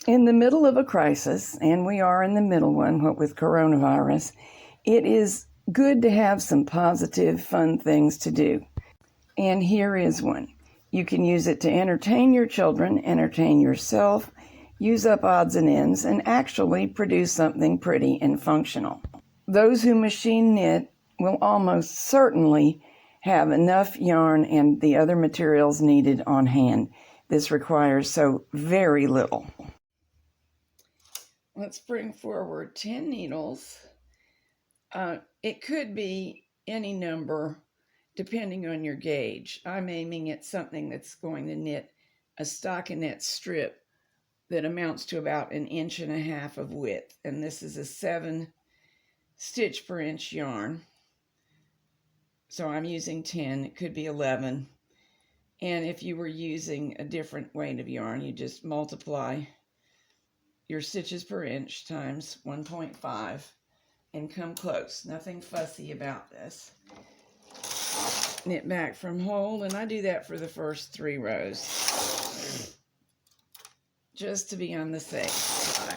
In the middle of a crisis, and we are in the middle one, what with coronavirus, it is good to have some positive, fun things to do. And here is one. You can use it to entertain your children, entertain yourself, use up odds and ends, and actually produce something pretty and functional. Those who machine knit will almost certainly have enough yarn and the other materials needed on hand. This requires so very little. Let's bring forward 10 needles. It could be any number depending on your gauge. I'm aiming at something that's going to knit a stockinette strip that amounts to about 1.5 inches of width. And this is a 7 stitch per inch yarn. So I'm using 10, it could be 11. And if you were using a different weight of yarn, you just multiply your stitches per inch times 1.5 and come close. Nothing fussy about this. Knit back from whole, and I do that for the first 3 rows, just to be on the safe side.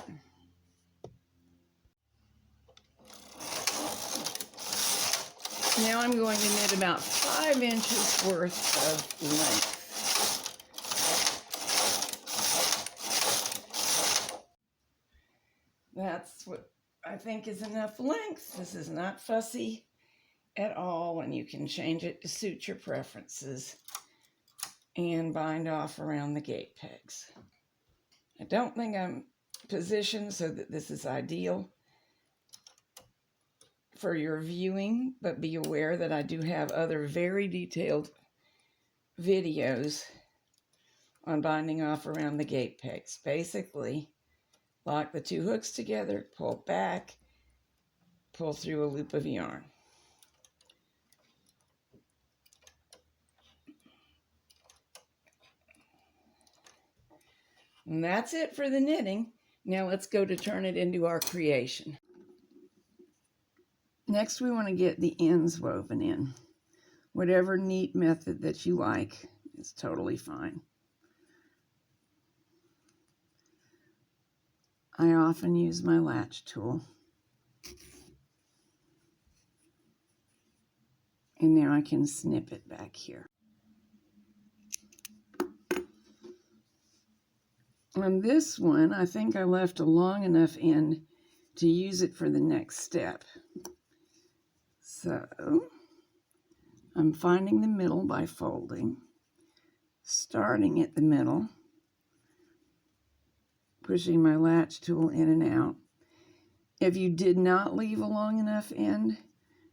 Now I'm going to knit about 5 inches worth of length. That's what I think is enough length. This is not fussy at all, and you can change it to suit your preferences and bind off around the gate pegs. I don't think I'm positioned so that this is ideal for your viewing, but be aware that I do have other very detailed videos on binding off around the gate pegs. Basically, lock the 2 hooks together, pull back, pull through a loop of yarn. And that's it for the knitting. Now let's go to turn it into our creation. Next, we want to get the ends woven in. Whatever neat method that you like is totally fine. I often use my latch tool. And now I can snip it back here. On this one, I think I left a long enough end to use it for the next step. So I'm finding the middle by folding, starting at the middle, pushing my latch tool in and out. If you did not leave a long enough end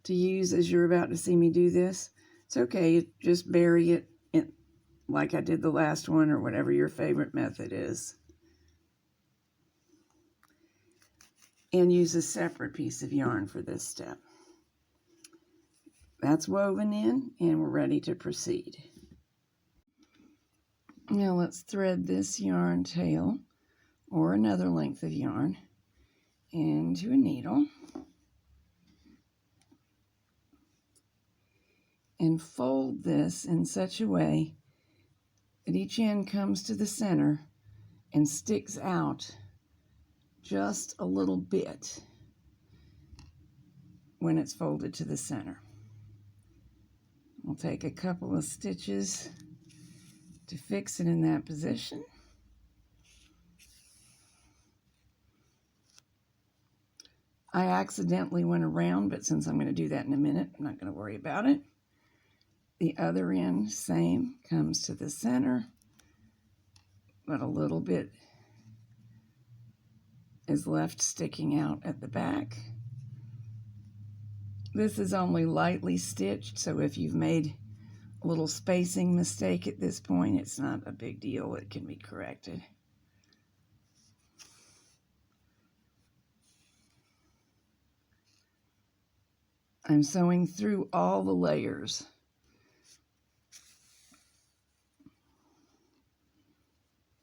to use as you're about to see me do this, it's okay. Just bury it in, like I did the last one, or whatever your favorite method is. And use a separate piece of yarn for this step. That's woven in, and we're ready to proceed. Now let's thread this yarn tail, or another length of yarn, into a needle. And fold this in such a way that each end comes to the center and sticks out just a little bit when it's folded to the center. We'll take a couple of stitches to fix it in that position. I accidentally went around, but since I'm going to do that in a minute, I'm not going to worry about it. The other end, same, comes to the center, but a little bit is left sticking out at the back. This is only lightly stitched, so if you've made a little spacing mistake at this point, it's not a big deal. It can be corrected. I'm sewing through all the layers.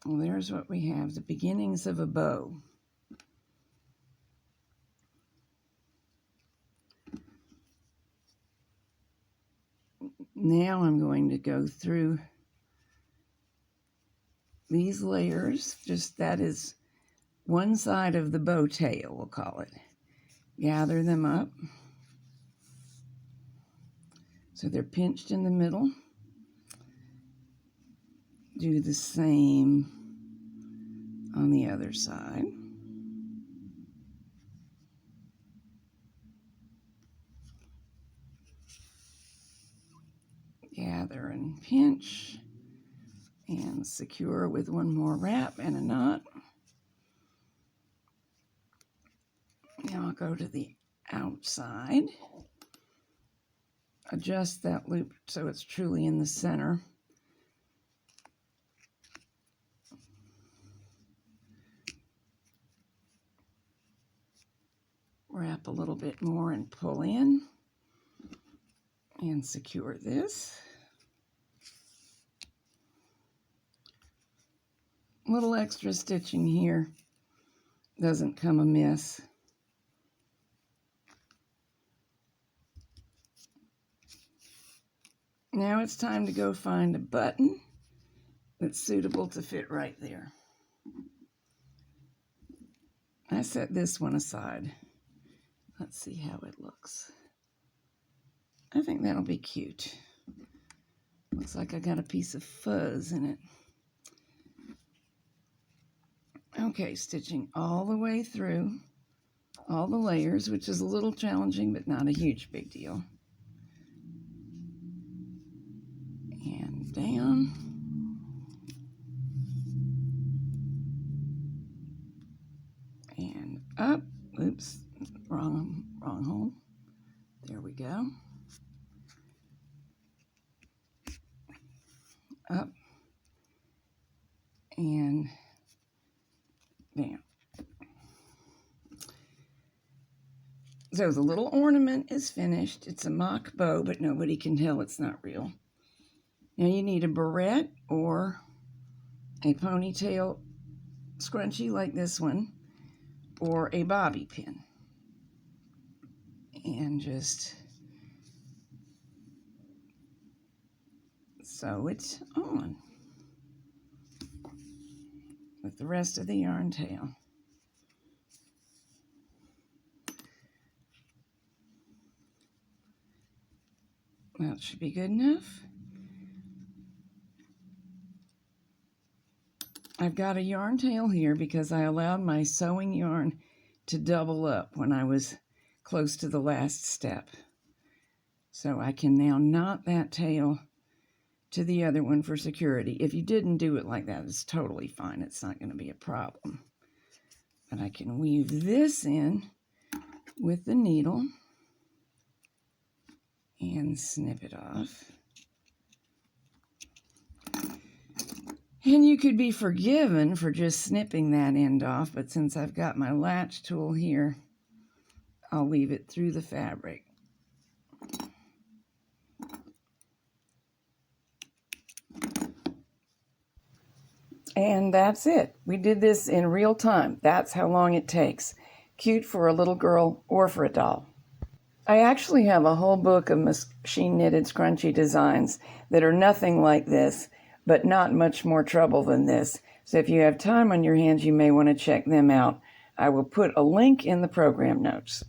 Well, there's what we have, the beginnings of a bow. Now I'm going to go through these layers. Just that is one side of the bow tail, we'll call it. Gather them up so they're pinched in the middle. Do the same on the other side. Gather and pinch and secure with one more wrap and a knot. Now I'll go to the outside. Adjust that loop so it's truly in the center. Wrap a little bit more and pull in and secure this. A little extra stitching here doesn't come amiss. Now it's time to go find a button that's suitable to fit right there. I set this one aside. Let's see how it looks. I think that'll be cute. Looks like I got a piece of fuzz in it. Okay, stitching all the way through all the layers, which is a little challenging, but not a huge big deal. And down. And up. Oops, wrong hole. There we go. Up and down. So the little ornament is finished. It's a mock bow, but nobody can tell it's not real. Now you need a barrette or a ponytail scrunchie like this one, or a bobby pin. And just sew it on with the rest of the yarn tail. That should be good enough. I've got a yarn tail here because I allowed my sewing yarn to double up when I was close to the last step. So I can now knot that tail to the other one for security. If you didn't do it like that, it's totally fine. It's not going to be a problem. But I can weave this in with the needle and snip it off. And you could be forgiven for just snipping that end off, but since I've got my latch tool here, I'll weave it through the fabric. And that's it. We did this in real time. That's how long it takes. Cute for a little girl or for a doll. I actually have a whole book of machine knitted scrunchie designs that are nothing like this, but not much more trouble than this. So if you have time on your hands, you may want to check them out. I will put a link in the program notes.